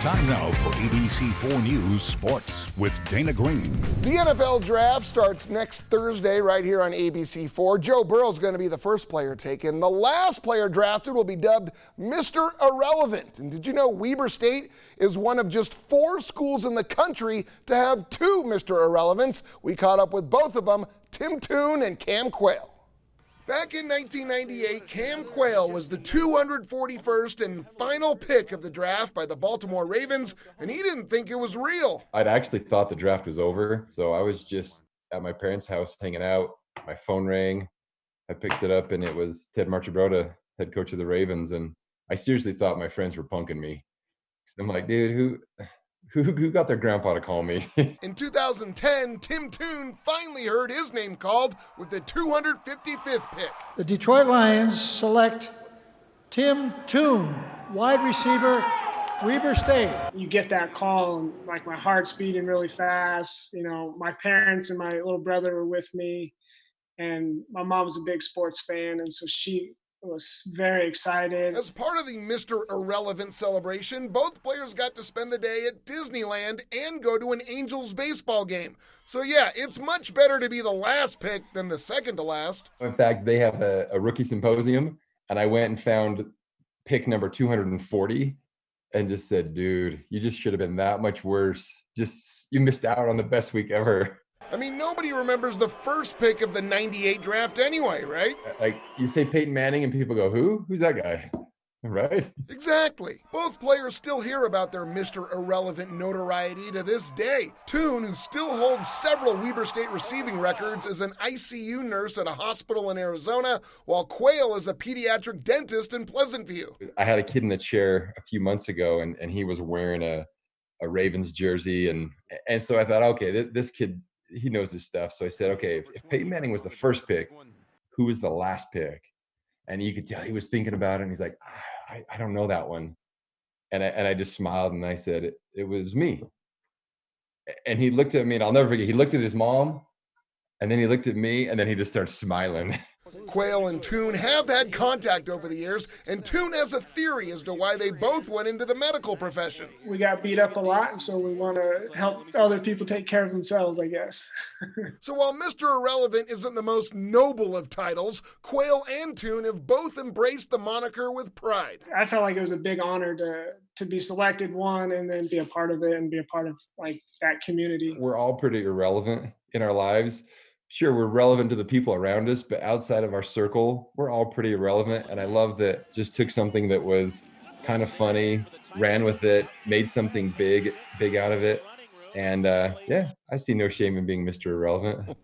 Time now for ABC4 News Sports with Dana Green. The NFL draft starts next Thursday right here on ABC4. Joe Burrow is going to be the first player taken. The last player drafted will be dubbed Mr. Irrelevant. And did you know Weber State is one of just 4 schools in the country to have 2 Mr. Irrelevants? We caught up with both of them, Tim Toon and Cam Quayle. Back in 1998, Cam Quayle was the 241st and final pick of the draft by the Baltimore Ravens, and he didn't think it was real. I'd actually thought the draft was over, so I was just at my parents' house hanging out. My phone rang. I picked it up, and it was Ted Marchibroda, head coach of the Ravens, and I seriously thought my friends were punking me. So I'm like, dude, who got their grandpa to call me? In 2010, Tim Toon finally heard his name called with the 255th pick. The Detroit Lions select Tim Toon, wide receiver, Weber State. You get that call and like my heart's beating really fast. You know, my parents and my little brother were with me, and my mom's a big sports fan, and so she was very excited. As part of the Mr. Irrelevant celebration, both players got to spend the day at Disneyland and go to an Angels baseball game. So yeah, it's much better to be the last pick than the second to last. In fact, they have a rookie symposium, and I went and found pick number 240 and just said, dude, you just should have been that much worse. You missed out on the best week ever. I mean, nobody remembers the first pick of the 98 draft anyway, right? Like, you say Peyton Manning and people go, who? Who's that guy? Right? Exactly. Both players still hear about their Mr. Irrelevant notoriety to this day. Toon, who still holds several Weber State receiving records, is an ICU nurse at a hospital in Arizona, while Quayle is a pediatric dentist in Pleasant View. I had a kid in the chair a few months ago, and he was wearing a Ravens jersey. And so I thought, okay, this kid, he knows his stuff. So I said, okay, if Peyton Manning was the first pick, who was the last pick? And you could tell he was thinking about it. And he's like, I don't know that one. And I just smiled and I said, it was me. And he looked at me, and I'll never forget, he looked at his mom, and then he looked at me, and then he just started smiling. Quayle and Toon have had contact over the years, and Toon has a theory as to why they both went into the medical profession. We got beat up a lot, and so we want to help other people take care of themselves, I guess. So while Mr. Irrelevant isn't the most noble of titles, Quayle and Toon have both embraced the moniker with pride. I felt like it was a big honor to be selected, one, and then be a part of it and be a part of like that community. We're all pretty irrelevant in our lives. Sure, we're relevant to the people around us, but outside of our circle, we're all pretty irrelevant. And I love that just took something that was kind of funny, ran with it, made something big out of it. And yeah, I see no shame in being Mr. Irrelevant.